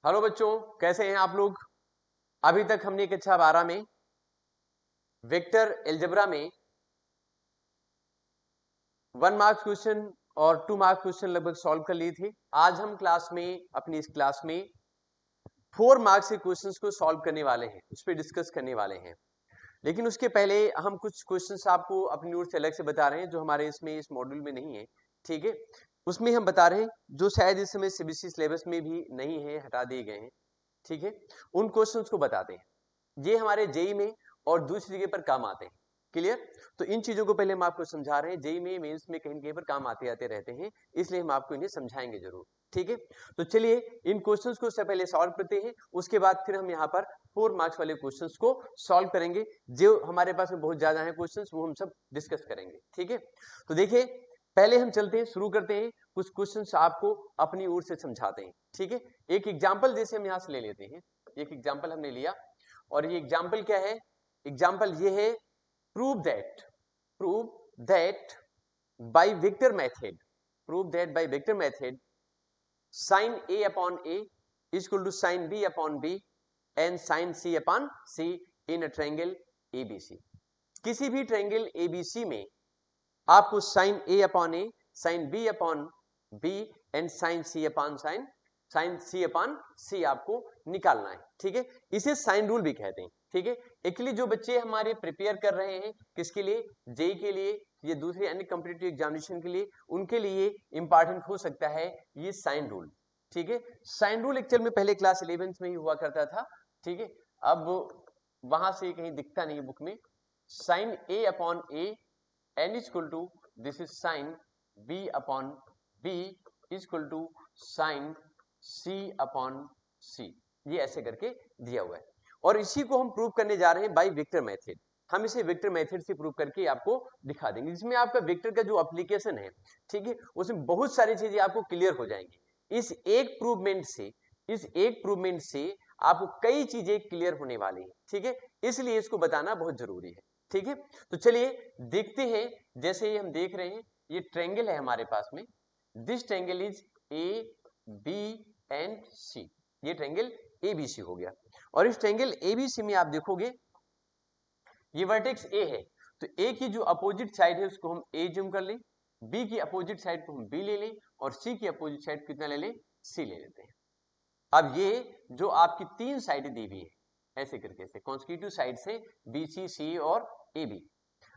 Hello बच्चों, कैसे हैं आप लोग। अभी तक हमने कक्षा 12 में वेक्टर अलजेब्रा में 1 मार्क्स क्वेश्चन और 2 मार्क्स क्वेश्चन लगभग सॉल्व कर लिए थे। आज हम अपनी इस क्लास में 4 मार्क्स के क्वेश्चंस को सॉल्व करने वाले हैं, उस पर डिस्कस करने वाले हैं। लेकिन उसके पहले हम कुछ क्वेश्चंस आपको अपनी ओर से अलग से बता रहे हैं जो हमारे इस मॉड्यूल में नहीं है। ठीक है, उसमें हम बता रहे हैं जो शायद इस समय सीबीएसई सिलेबस में भी नहीं है, हटा दिए गए हैं। ठीक है, उन क्वेश्चंस को बताते हैं। ये हमारे जेई में और दूसरी जगह पर काम आते हैं। क्लियर। तो इन चीजों को पहले हम आपको समझा रहे हैं, जेई में मेंस में कहीं कहीं पर काम आते आते रहते हैं, इसलिए हम आपको इन्हें समझाएंगे जरूर। ठीक है, तो चलिए इन क्वेश्चंस को सबसे पहले सॉल्व करते हैं, उसके बाद फिर हम यहाँ पर 4 मार्क्स वाले क्वेश्चंस को सॉल्व करेंगे। जो हमारे पास में बहुत ज्यादा है क्वेश्चंस, वो हम सब डिस्कस करेंगे। ठीक है, तो देखिए पहले हम चलते हैं, शुरू करते हैं, कुछ क्वेश्चंस आपको अपनी ओर से समझाते हैं। ठीक है, एक एग्जाम्पल जैसे हम यहाँ से ले लेते हैं। एक एग्जाम्पल हमने लिया और ये एग्जाम्पल क्या है, एग्जाम्पल ये है prove that by vector method, prove that by vector method sin a upon a is equal to sin b upon b and sin c upon c in a triangle ABC। किसी भी triangle ABC में आपको sin a upon a, sin b upon b and sin c upon sin c upon c आपको निकालना है। ठीक है, इसे साइन रूल भी कहते हैं। ठीक है, एक्चुअली जो बच्चे हमारे प्रिपेयर कर रहे हैं किसके लिए, जेई के लिए, ये दूसरे अन्य कॉम्पिटिटिव एग्जामिनेशन के लिए, उनके लिए इंपॉर्टेंट हो सकता है ये साइन रूल। ठीक है, साइन रूल एक्चुअल में पहले क्लास 11th में ही हुआ करता था। ठीक है, अब वहां से कहीं दिखता नहीं बुक में। Sine a upon a n is equal to this is sin b upon b is equal to sin c upon c, ये ऐसे करके दिया हुआ है और इसी को हम प्रूव करने जा रहे हैं बाय वेक्टर मेथड। हम इसे वेक्टर मेथड से प्रूव करके आपको दिखा देंगे, जिसमें आपका वेक्टर का जो एप्लीकेशन है, ठीक है, उसमें बहुत सारी चीजें आपको क्लियर हो जाएंगी। इस एक प्रूवमेंट से आपको कई चीजें क्लियर होने वाली है। ठीक है, इसलिए इसको बताना बहुत जरूरी है। ठीक है, तो चलिए देखते हैं। जैसे ये हम देख रहे हैं, ये ट्रायंगल है हमारे पास में, this triangle is A B and C, ये ट्रायंगल एबीसी हो गया। और इस ट्रायंगल एबीसी में आप देखोगे ये वर्टेक्स ए है, तो ए की जो अपोजिट साइड है उसको हम ए जूम कर लें, बी की अपोजिट साइड को हम बी ले लें और सी की अपोजिट साइड कितना ले लें, सी ले लेते हैं। अब ये जो आपकी 3 साइडें दी हुई है ऐसे करके से कॉन्स्टिट्यूटिव साइड से बी सी सी और ए बी,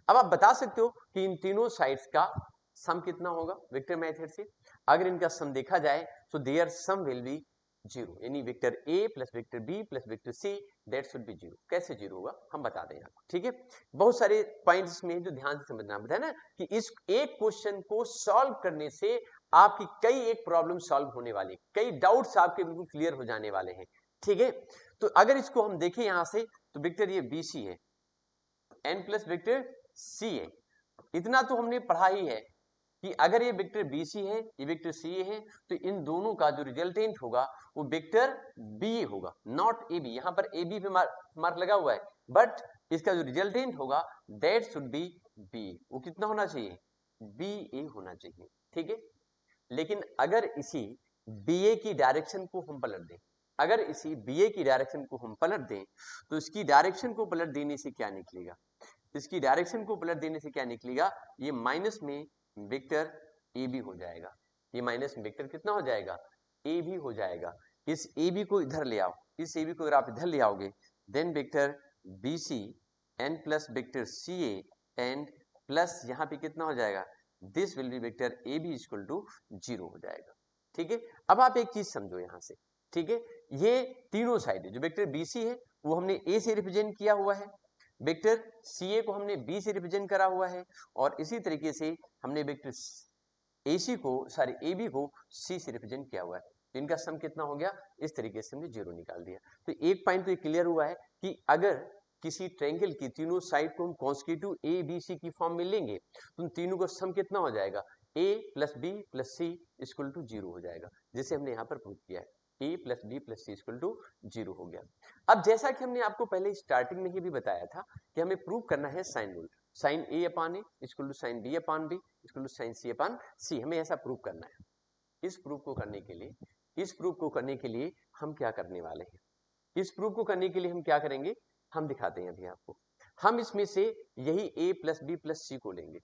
अब आप बता सकते हो कि इन तीनों साइड्स का सम कितना होगा वेक्टर मेथड से। अगर इनका सम देखा जाए तो there sum will be zero, यानी vector A plus vector B plus vector C that should be zero. कैसे जीरो होगा हम बता दें आपको। ठीक है, बहुत सारे पॉइंट्स में जो ध्यान से समझना है ना, कि इस एक क्वेश्चन को सॉल्व करने से आपकी कई एक प्रॉब्लम सॉल्व होने वाली, कई डाउट्स आपके बिल्कुल क्लियर हो जाने वाले हैं। ठीक है, तो अगर इसको हम देखें यहां से, तो वेक्टर ये BC है, n प्लस वेक्टर C है। इतना तो हमने पढ़ा ही है कि अगर ये वेक्टर BC है, ये वेक्टर CA है, तो इन दोनों का जो रिजल्टेंट होगा वो वेक्टर BA होगा, नॉट AB। यहां पर AB पे मार्क लगा हुआ है, बट इसका जो रिजल्टेंट होगा दैट शुड बी BA। वो कितना होना चाहिए, BA होना चाहिए। ठीक है, लेकिन अगर इसी BA की डायरेक्शन को हम पलट दें, अगर इसी BA की डायरेक्शन को हम पलट दें, तो इसकी डायरेक्शन को पलट देने से क्या निकलेगा, इसकी डायरेक्शन को पलट देने से क्या निकलेगा, ये माइनस में वेक्टर ए बी हो जाएगा। ये माइनस में वेक्टर कितना हो जाएगा, ए बी हो जाएगा। इस ए बी को इधर ले आओ, इस ए बी को अगर आप इधर ले आओगे, then vector B C N plus vector C and plus यहाँ पे कितना हो जाएगा, this will be vector A B equal to zero हो जाएगा। ठीक है, अब आप एक चीज समझो यहां से। ठीक है, ये तीनों साइड जो वेक्टर बी सी है वो हमने ए से रिप्रेजेंट किया हुआ है, वेक्टर सी ए को हमने बी से रिप्रेजेंट करा हुआ है, और इसी तरीके से हमने वेक्टर AC को सॉरी AB को C से रिप्रेजेंट किया हुआ है। तो इनका सम कितना हो गया, इस तरीके से हमने जीरो निकाल दिया। तो एक पॉइंट तो ये क्लियर हुआ है कि अगर किसी ट्रायंगल की तीनों साइड को हम कॉन्स्टिट्यूटिव ABC की फॉर्म में लेंगे तो उन तीनों का सम कितना हो जाएगा, A plus B plus C equal to zero हो जाएगा, जैसे हमने यहाँ पर प्रूव किया है। A plus B plus C equal to zero हो गया। अब जैसा कि हमने आपको पहले स्टार्टिंग में ही भी बताया था कि हमें प्रूव करना है sine rule, sine A upon A equal to sine B upon B equal to sine C upon C, हमें ऐसा प्रूव करना है। इस प्रूफ को करने के लिए इस प्रूफ को करने के लिए हम क्या करने वाले हैं, इस प्रूफ को करने के लिए हम क्या करेंगे, हम दिखाते हैं अभी आपको। हम इसमें से यही a प्लस बी प्लस सी को लेंगे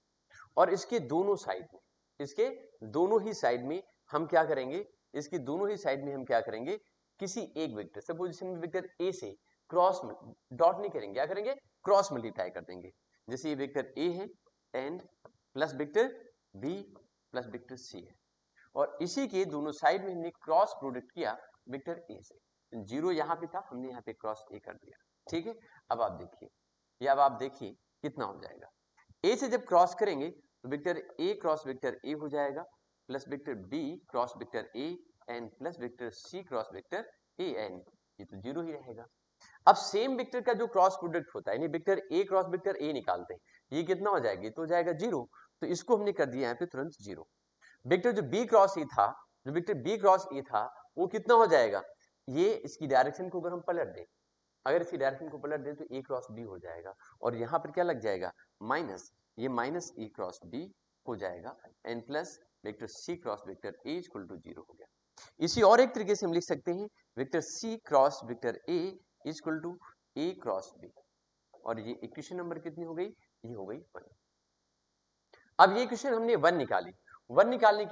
और इसके दोनों साइड में, इसके दोनों ही साइड में हम क्या करेंगे, इसकी दोनों ही साइड में हम क्या करेंगे, किसी एक वेक्टर, सपोज हम वेक्टर a से क्रॉस डॉट नहीं करेंगे, क्या करेंगे, क्रॉस मल्टीप्लाई कर देंगे। जैसे ये वेक्टर a है and plus vector b plus vector c है और इसी के दोनों साइड में हमने क्रॉस प्रोडक्ट किया वेक्टर a से। जीरो यहाँ पे था, हमने यहाँ पे क्रॉस a कर दिया। ठीक है, अब आप देखिए, या अब आप देखिए कितना हो जाएगा। a से जब क्रॉस करेंगे तो vector a cross vector a हो जाएगा plus vector b cross vector a and plus vector c cross vector a and ये तो जीरो ही रहेगा। अब सेम वेक्टर का जो क्रॉस प्रोडक्ट होता है, यानी vector a cross vector a निकालते हैं, ये कितना हो जाएगा, ये तो हो जाएगा जीरो, तो इसको हमने कर दिया यहाँ पे तुरंत जीरो। वेक्टर जो b क्रॉस a था, जो वेक्टर b क्रॉस a था वो कितना हो जाएगा, ये इसकी डायरेक्शन को अगर हम पलट दें, अगर इसकी डायरेक्शन को पलट दें तो a क्रॉस b हो जाएगा और यहाँ पर क्या लग जाएगा माइनस, ये माइनस a क्रॉस b हो जाएगा and plus vector c cross vector a equal to zero हो गया। इसी और एक तरीके से हम लिख सकते हैं vector c cross vector a equal to a cross b और ये इक्वेशन नंबर कितनी हो गई, ये हो गई 1। अब ये इक्वेशन हमने 1 निकाली, 1 निकालने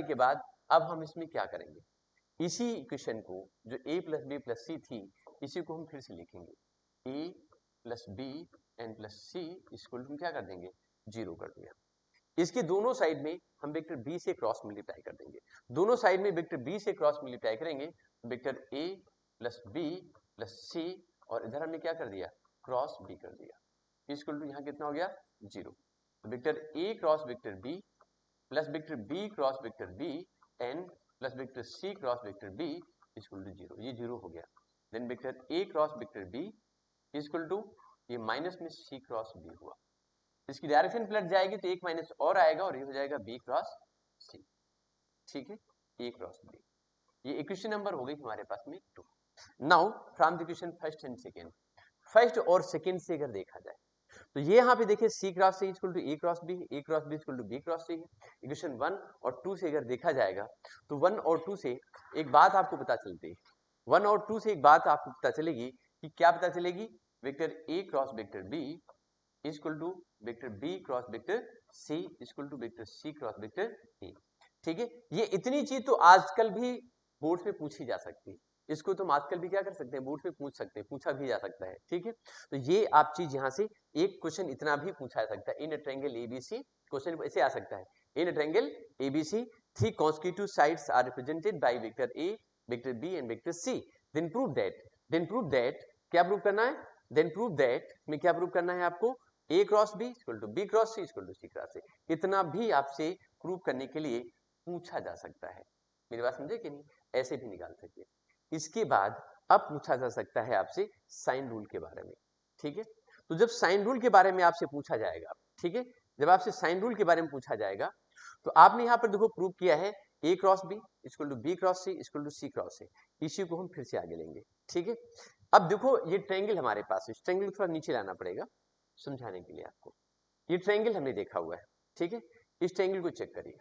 के बाद अब हम इसमें क्या करेंगे, इसी इक्वेशन को जो a plus B plus C थी, इसी को हम फिर से लिखेंगे, a plus B and plus C equal to क्या कर देंगे, जीरो कर दिया। इसके दोनों साइड में हम वेक्टर b से क्रॉस मल्टीप्लाई कर देंगे, दोनों साइड में वेक्टर b से क्रॉस मल्टीप्लाई करेंगे, vector a plus B plus C और इधर हमने क्या कर दिया, क्रॉस b कर दिया, इक्वल टू यहाँ कितना हो गया, zero. Vector a cross vector b plus vector b cross vector b and plus vector c cross vector b equal to zero, ये जीरो हो गया। Then vector a cross vector b equal to ये minus में c cross b हुआ, इसकी direction पलट जाएगी तो एक माइनस और आएगा और ये हो जाएगा b क्रॉस c। ठीक है, a क्रॉस b, ये इक्वेशन नंबर हो गई हमारे पास में 2। Now from the equation first and second, first और सेकंड से अगर देखा जाए तो ये यहाँ पे देखिए c cross c equal to a cross b equal to b cross c है। इक्वेशन 1 और 2 से अगर देखा जाएगा तो 1 और 2 से एक बात आपको पता चलती है, 1 और 2 से एक बात आपको पता चलेगी कि क्या पता चलेगी, vector a cross vector b equal to vector b cross vector c equal to vector c cross vector a। ठीक है, ये इतनी चीज तो आजकल भी बोर्ड में पूछी जा सकती है, इसको तुम आजकल भी क्या कर सकते हैं, बोर्ड पे पूछ सकते हैं, पूछा भी जा सकता है। ठीक है, तो ये आप चीज यहाँ से एक क्वेश्चन इतना भी पूछा जा सकता है, in a triangle ABC, question ऐसे आ सकता है, in a triangle ABC three constitutive sides are represented by vector A vector B and vector C, then prove that क्या प्रूव करना है, देन प्रूव दैट में क्या प्रूव करना है आपको, a cross b equal to b cross c equal to c cross a, इतना भी आपसे प्रूव करने के लिए पूछा जा सकता है। मेरी बात समझे कि नहीं, ऐसे भी निकाल सकते। इसके बाद अब पूछा जा सकता है आपसे साइन रूल के बारे में। ठीक है, तो जब साइन रूल के बारे में आपसे पूछा जाएगा, ठीक है, जब आपसे साइन रूल के बारे में पूछा जाएगा तो आपने यहाँ पर देखो प्रूव किया है a cross b equal to b cross c equal to c cross a, इसी को हम फिर से आगे लेंगे। ठीक है, अब देखो ये ट्रायंगल हमारे पास है, इस ट्रायंगल को थोड़ा नीचे लाना पड़ेगा समझाने के लिए आपको। ये ट्रायंगल हमने देखा हुआ है, ठीक है, इस ट्रायंगल को चेक करिए,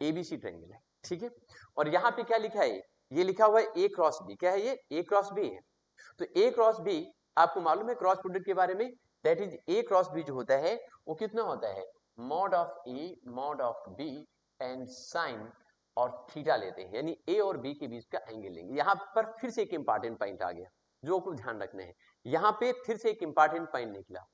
एबीसी ट्रायंगल है। ठीक है, और यहाँ पे क्या लिखा है, ये लिखा हुआ है a क्रॉस b, क्या है ये, a क्रॉस b है। तो a क्रॉस b आपको मालूम है क्रॉस प्रोडक्ट के बारे में, that is a cross b जो होता है वो कितना होता है, mod of a mod of b and sine और थीटा लेते हैं, यानी a और b के बीच का एंगल लेंगे। यहाँ पर फिर से एक इंपॉर्टेंट पॉइंट आ गया जो आपको ध्यान रखना है, यहाँ पे फिर से एक इंपॉर्टेंट पॉइंट निकला,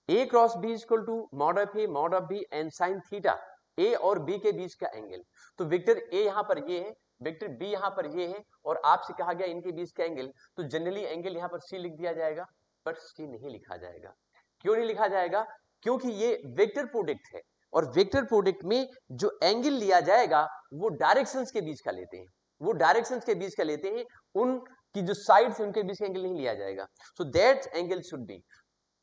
a cross b equal to mod of a mod of b and sine theta, a और b के बीच का एंगल। तो वेक्टर a यहाँ पर ये है, वेक्टर b यहाँ पर ये है और आपसे कहा गया इनके बीच का एंगल, तो जनरली एंगल यहाँ पर c लिख दिया जाएगा, पर c नहीं लिखा जाएगा। क्यों नहीं लिखा जाएगा, क्योंकि ये वेक्टर प्रोडक्ट है और वेक्टर प्रोडक्ट में जो एंगल लिया जाएगा वो डायरेक्शंस के बीच का लेते हैं, वो डायरेक्शंस के बीच का लेते हैं, उनकी जो साइड्स है उनके बीच का एंगल नहीं लिया जाएगा। So that angle should be,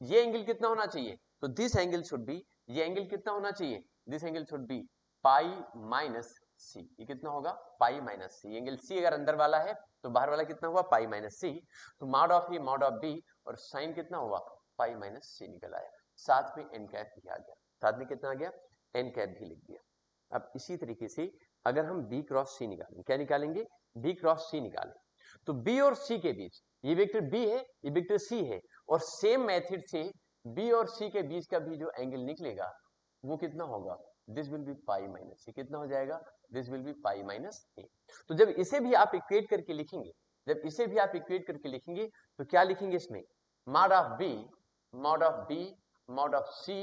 ये एंगल कितना होना चाहिए, तो दिस एंगल शुड बी, ये एंगल कितना होना चाहिए, this angle should be pi minus C, ये कितना होगा पाई माइनस सी, एंगल सी अगर अंदर वाला है तो बाहर वाला कितना हुआ पाई माइनस सी, तो mod of A mod of B और साइन कितना हुआ पाई माइनस सी निकल आया, साथ में एन कैप भी आ गया, साथ में कितना आ गया एन कैप भी लिख दिया। अब इसी तरीके से अगर हम B क्रॉस C निकालें, क्या निकालेंगे? B क्रॉस C निकालें, तो B और C के बीच, ये वेक्टर B है, ये वेक्टर C है, और सेम मेथड से B और C के बीच का भी जो एंगल निकलेगा वो कितना होगा? This will be pi minus A. कितना हो जाएगा? This will be pi minus A. तो जब इसे भी आप इक्वेट करके लिखेंगे, जब इसे भी आप इक्वेट करके लिखेंगे तो क्या लिखेंगे इसमें? Mod of B, mod of B, mod of C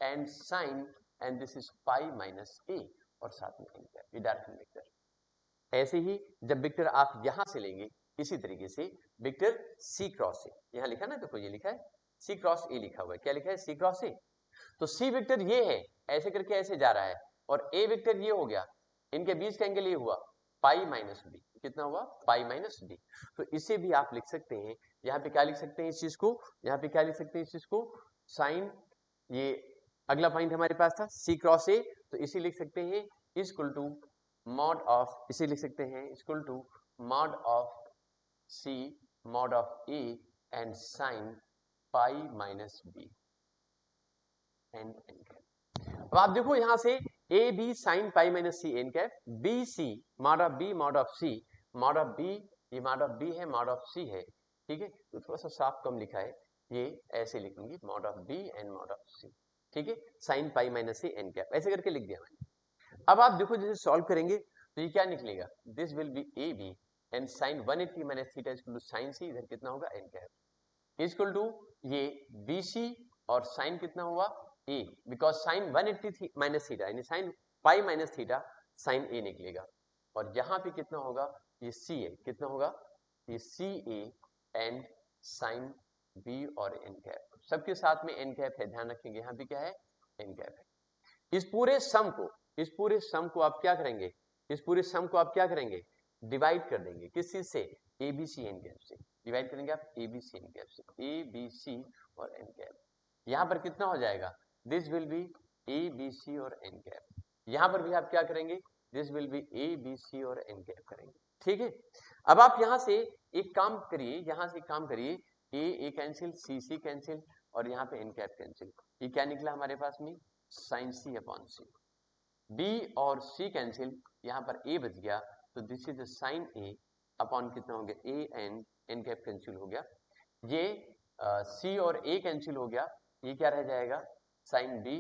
and sine, and this is pi minus A, और साथ में एन कैप, ये डायरेक्शन वेक्टर। ऐसे ही जब वेक्टर आप यहां से लेंगे, इसी तरीके से वेक्टर C क्रॉस ए, यहां लिखा ना, देखो ये लिखा है C क्रॉस ए लिखा हुआ है, क्या लिखा है? C क्रॉस ए। तो C वेक्टर ये है, ऐसे करके ऐसे जा रहा है, और A वेक्टर ये हो गया, इनके बीच का एंगल ये हुआ पाई माइनस बी। कितना हुआ? Pi minus B. तो इसे भी आप लिख सकते हैं, यहाँ पे क्या लिख सकते हैं इस चीज को, यहाँ पे क्या लिख सकते हैं इस चीज को? साइन, ये अगला पॉइंट हमारे पास था C क्रॉस ए, तो इसे लिख सकते हैं इक्वल टू मॉड ऑफ, इसे लिख सकते हैं equal to mod of C mod of A and sine pi minus B and N cap. अब आप देखो यहां से A B sine pi minus C N cap, B C mod of B mod of C, mod of B, ये mod of B है, mod of C है, ठीक है। तो थोड़ा सा साफ कम लिखा है, ये ऐसे लिखूंगी mod of B and mod of C, ठीक है, sine pi minus C N cap, ऐसे करके लिख दिया मैंने। अब आप देखो जैसे सॉल्व करेंगे तो ये क्या निकलेगा? This will be A B and sine 180 minus theta equal to sine C, इधर कितना होगा? एन कैप इक्वल टू ये बी सी, और साइन कितना हुआ? A, because sine 180 minus theta, यानी sine pi minus theta, sine A निकलेगा। और यहां पे कितना होगा? ये सी ए, कितना होगा? ये सी ए एंड साइन बी और एन कैप, सबके साथ में एन कैप है, ध्यान रखेंगे यहाँ पे क्या है? एन कैप है। इस पूरे सम को, इस पूरे सम को आप क्या करेंगे? इस पूरे सम को आप क्या करेंगे? डिवाइड कर देंगे, किस चीज से? A B C N cap से डिवाइड करेंगे आप, A B C N cap से, ए बी सी और एन कैप। यहां पर कितना हो जाएगा? This will be A B C और एन कैप। यहां पर भी आप क्या करेंगे? This will be A B C और एन कैप करेंगे, ठीक है। अब आप यहां से एक काम करिए, यहां से एक काम करिए, ए कैंसिल, सी कैंसिल, और यहाँ पे एन कैप कैंसिल, ये क्या निकला हमारे पास में? Sine C upon C. B और सी कैंसिल, यहाँ पर ए बच गया, तो this is sine A upon कितना हो गया? A and N cap cancel हो गया, ये सी और ए कैंसिल हो गया, ये क्या रह जाएगा? साइन बी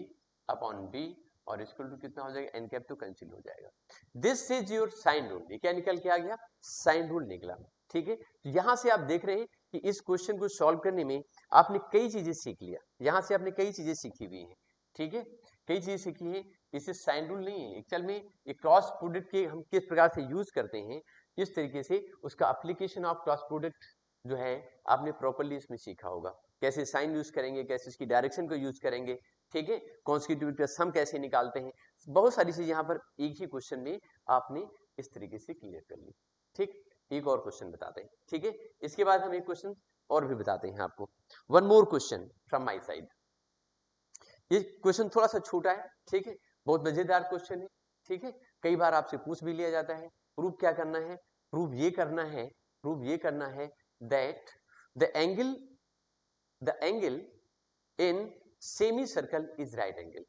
अपॉन बी, और इक्वल टू कितना हो जाएगा? एन कैप तो कैंसिल हो जाएगा। This is your sine rule, ये क्या निकल के आ गया? साइन रूल निकला, ठीक है। तो यहां से आप देख रहे हैं कि इस क्वेश्चन को सॉल्व करने में आपने कई चीजें सीख लिया, यहां से आपने कई चीजें सीखी हुई हैं, ठीक है, कई चीजें सीखी हैं। इसे साइन रूल नहीं है एक्चुअल में, ये क्रॉस प्रोडक्ट के हम किस प्रकार से यूज करते हैं, इस तरीके से उसका एप्लीकेशन ऑफ क्रॉस प्रोडक्ट जो है आपने प्रॉपर्ली इसमें सीखा होगा, कैसे साइन यूज करेंगे, कैसे इसकी डायरेक्शन को यूज करेंगे, ठीक है, कॉन्स्टिट्यूटिव का सम कैसे निकालते हैं, बहुत सारी चीजें यहाँ पर एक ही क्वेश्चन में आपने इस तरीके से क्लियर कर ली, ठीक। एक और क्वेश्चन बताते हैं, ठीक है, इसके बाद हम एक क्वेश्चन और भी बताते हैं आपको। One more question from my side. ये क्वेश्चन थोड़ा सा छोटा है, ठीक है, बहुत मजेदार क्वेश्चन है, ठीक है, कई बार आपसे पूछ भी लिया जाता है। प्रूफ क्या करना है? प्रूफ ये करना है, प्रूफ ये करना है that the angle in semi circle is right angle.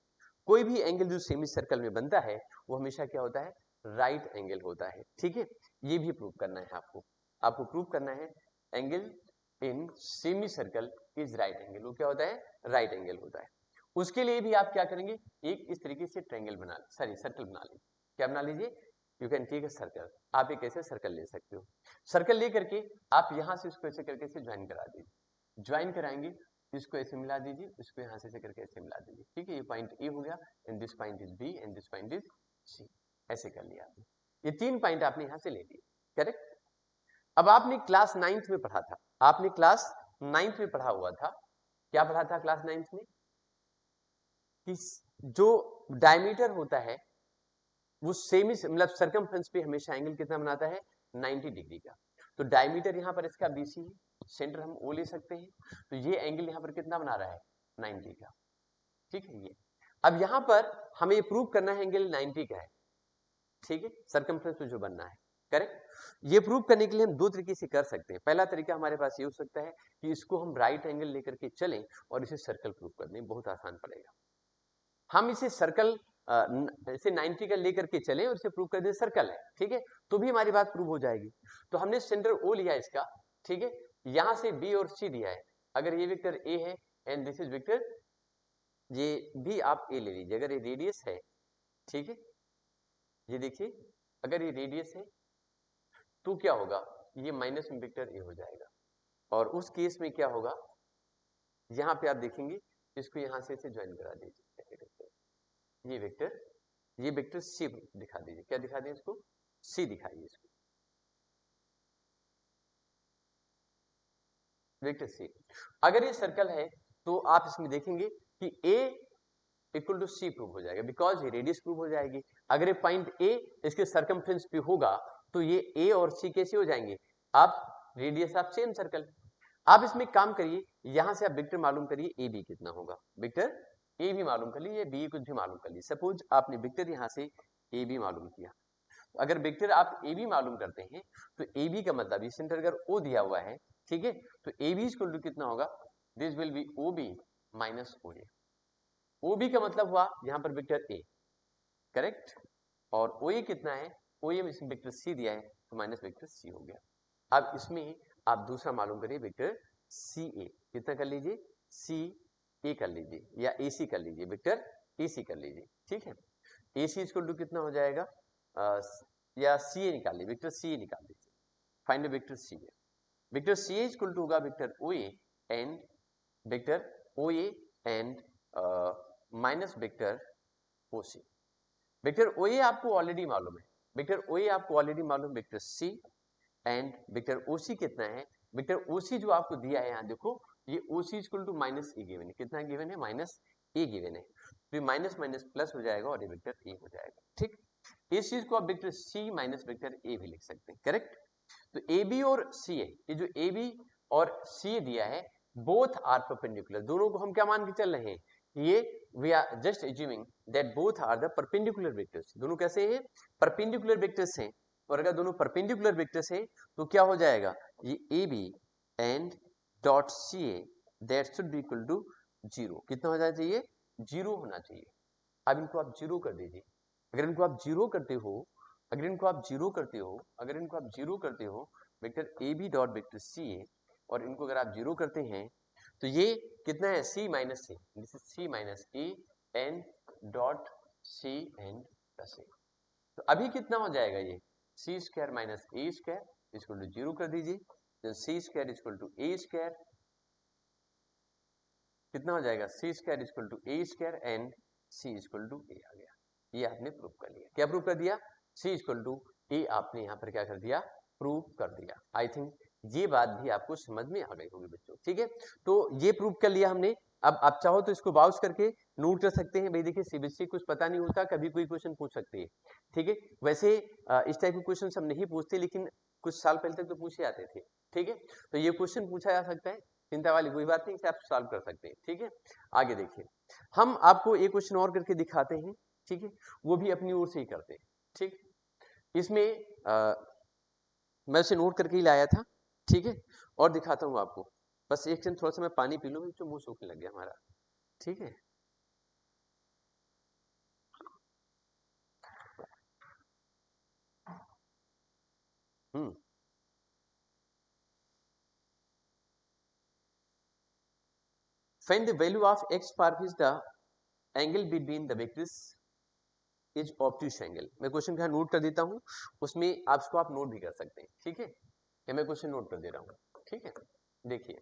कोई भी एंगल जो सेमी सर्कल में बनता है वो हमेशा क्या होता है? राइट एंगल होता है, ठीक है। ये भी प्रूव करना है आपको, आपको प्रूव करना है angle in semi circle is right angle, वो क्या होता है? राइट एंगल होता है। उसके लिए भी आप क्या करेंगे? एक इस तरीके से ट्रायंगल बना, सॉरी सर्कल बना लीजिए। क्या बना लीजिए? You can take a circle, आप एक ऐसे सर्कल ले सकते हो। सर्कल ले करके आप यहां से उसको ऐसे करके ज्वाइन करा दीजिए, ज्वाइन कराएंगे, इसको ऐसे मिला दीजिए, इसको यहां से करके ऐसे मिला दीजिए, ठीक है। ये पॉइंट ए हो गया, and this point is B and this point is C, ऐसे कर लिया आपने। ये तीन पॉइंट आपने यहां से ले लिए, करेक्ट। अब आपने क्लास 9th में पढ़ा था, आपने क्लास 9th में पढ़ा हुआ था, क्या पढ़ा था क्लास 9th में? कि जो डायमीटर होता है वो सेमी मतलब सरकमफ्रेंस पे हमेशा एंगल कितना बनाता है? 90 डिग्री का। तो डायमीटर यहाँ पर इसका BC है, सेंटर हम O ले सकते हैं, तो ये एंगल यहाँ पर कितना बना रहा है? 90 का, ठीक है। ये अब यहाँ पर हमें प्रूव करना है एंगल 90 का है, ठीक है, सरकमफ्रेंस पे जो बनना है, करेक्ट। ये प्रूव करने के लिए हम दो तरीके से कर सकते हैं। पहला तरीका हमारे पास ये हो सकता है कि इसको हम राइट एंगल लेकर के चलें और इसे सर्कल प्रूव कर दें, बहुत आसान पड़ेगा। हम इसे सर्कल इसे 90 का लेकर के चले और इसे प्रूव कर दे सर्कल है, ठीक है, तो भी हमारी बात प्रूव हो जाएगी। तो हमने सेंटर ओ लिया इसका, ठीक है, यहां से बी और सी दिया है, अगर ये वेक्टर ए है एंड दिस इज वेक्टर, ये भी आप ए ले लीजिए, अगर ये रेडियस है, ठीक है, ये देखिए अगर ये रेडियस है तो क्या होगा, ये माइनस में वेक्टर ए हो जाएगा, और उस केस में क्या होगा, यहां पे आप देखेंगे इसको यहां से इसे ज्वाइन करा दीजिए, ये वेक्टर सी दिखा दीजिए, क्या दिखा दें इसको, सी दिखाइए इसको, वेक्टर सी। अगर ये सर्कल है तो आप इसमें देखेंगे कि ए इक्वल टू सी प्रूव हो जाएगा, बिकॉज ये रेडियस प्रूव हो जाएगी। अगर ये पॉइंट ए इसके सर्कमफ्रेंस पे होगा तो ये ए और सी कैसे हो जाएंगे, आप रेडियस ऑफ सेम सर्कल। आप इसमें काम करिए, यहां से आप वेक्टर मालूम करिए ए बी कितना होगा, वेक्टर ए भी मालूम कर लीजिए, बी कुछ भी मालूम कर लीजिए। सपोज आपने वेक्टर यहां से ए बी मालूम किया, अगर वेक्टर आप ए बी मालूम करते हैं तो ए बी का मतलब, ये सेंटर अगर ओ दिया हुआ है, ठीक है, तो ए बी इक्वल टू कितना होगा, this will be O B minus O A. O B का मतलब हुआ यहां पर वेक्टर ए, करेक्ट, और ओ ए कितना है, ओ ए में वेक्टर सी दिया है तो माइनस वेक्टर सी हो गया। अब इसमें आप दूसरा मालूम करिए, वेक्टर सी ए कितना कर लीजिए, सी ए कर लीजिए या ए सी कर लीजिए, वेक्टर ए सी कर लीजिए, ठीक है, ए सी इक्वल टू कितना हो जाएगा, या सी ए निकाल लीजिए, वेक्टर सी ए निकाल लीजिए, find vector C A. Vector C A equal to होगा vector O A and vector O A and minus vector O C. Vector O A आपको ऑलरेडी मालूम है, वेक्टर ओ ए आपको already मालूम, vector C and vector O C कितना है, vector O सी जो आपको दिया है यहाँ देखो, ये O C equal to minus A given है, कितना गिवन है, माइनस ए गिवन है, तो ये माइनस माइनस प्लस हो जाएगा और ये वेक्टर ए हो जाएगा, ठीक। इस चीज को आप vector C minus vector A भी लिख सकते हैं, करेक्ट। तो ए बी और सी ए, ये जो ए बी और सी ए दिया है, बोथ आर परपेंडिकुलर, दोनों को हम क्या मान के चल रहे हैं, ये we are just assuming that both are the perpendicular vectors, दोनों कैसे हैं, परपेंडिकुलर वेक्टर्स हैं, और अगर दोनों परपेंडिकुलर वेक्टर्स हैं तो क्या हो जाएगा, ये A B and dot C A that should be equal to zero, कितना हो जाना चाहिए, जीरो होना चाहिए। अब इनको आप जीरो कर दीजिए, अगर इनको आप जीरो करते हो, अगर इनको आप जीरो करते हो, अगर इनको आप जीरो करते हो, vector A B dot vector C A, और इनको अगर आप जीरो करते हैं तो ये कितना है, C minus C, this is C minus A n dot C N plus A. तो अभी कितना हो जाएगा, ये C square minus A square equal to zero कर दीजिए, तो C square equal to A square, कितना हो जाएगा, C square equal to A square and C equal to A आ गया। ये आपने प्रूव कर लिया, क्या प्रूव कर दिया, सी इक्वल टू ए आपने यहाँ पर क्या कर दिया, प्रूव कर दिया। आई थिंक ये बात भी आपको समझ में आ गई होगी बच्चों, ठीक है, तो ये प्रूव कर लिया हमने। अब आप चाहो तो इसको बाउंस करके नोट कर सकते हैं, भाई देखिए सीबीएसई कुछ पता नहीं होता, कभी कोई क्वेश्चन पूछ सकते हैं, ठीक है। वैसे इस टाइप के क्वेश्चन हम नहीं पूछते, लेकिन कुछ साल पहले तक तो पूछे आते थे, ठीक है, तो ये क्वेश्चन पूछा जा सकता है, चिंता वाली कोई बात नहीं, इसे आप सॉल्व कर सकते हैं, ठीक है। आगे देखिए, हम आपको एक क्वेश्चन और करके दिखाते हैं, ठीक है, वो भी अपनी ओर से ही करते हैं, ठीक। इसमें मैं उसे नोट करके ही लाया था, ठीक है, और दिखाता हूं आपको। बस एक सेकंड, थोड़ा सा मैं पानी पी लूं, मुंह सूखने लग गया हमारा, ठीक है। Hmm find the value of x for which the angle between the vectors is obtuse angle. मैं क्वेश्चन का नोट कर देता हूं, उसमें आपको आप नोट भी कर सकते हैं, ठीक है, या मैं क्वेश्चन नोट कर दे रहा हूं, ठीक है। देखिए,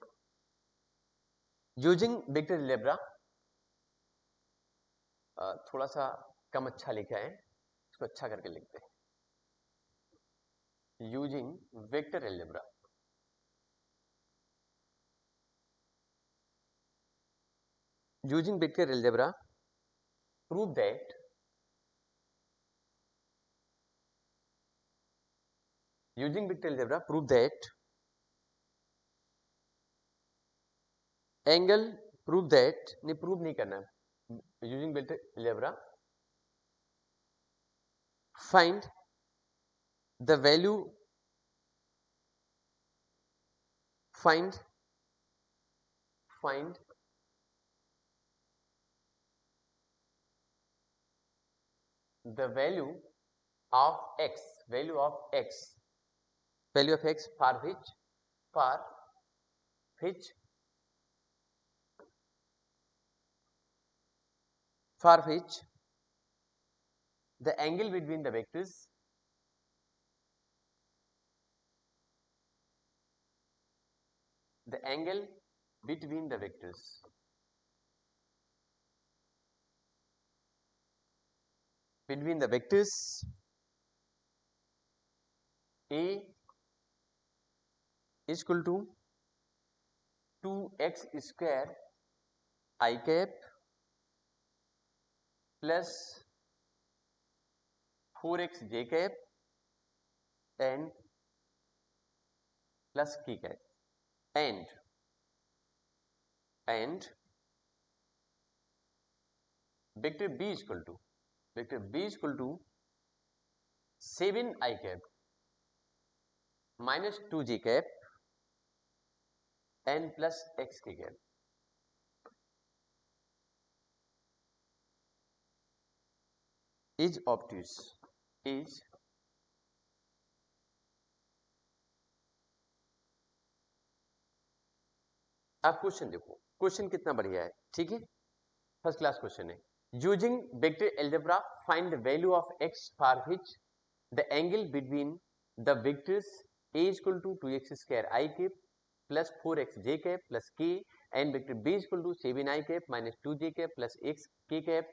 यूजिंग वेक्टर अलजेब्रा, थोड़ा सा कम अच्छा लिखा है, इसको अच्छा करके लिखते हैं, using vector algebra, using vector algebra prove that using vector algebra prove that angle prove that नहीं prove नहीं करना, using vector algebra find the value, find the value of x for which the angle between the vectors a is equal to 2x square I cap plus 4x j cap and plus k cap and vector b is equal to 7 I cap minus 2 j cap and plus x k cap is obtuse. आप question देखो, question कितना बढ़िया है, ठीक है, first class question है. Using vector algebra find the value of x for which the angle between the vectors a is equal to 2x square I cap plus 4x j cap plus k and vector b is equal to 7 I cap minus 2 j cap plus x k cap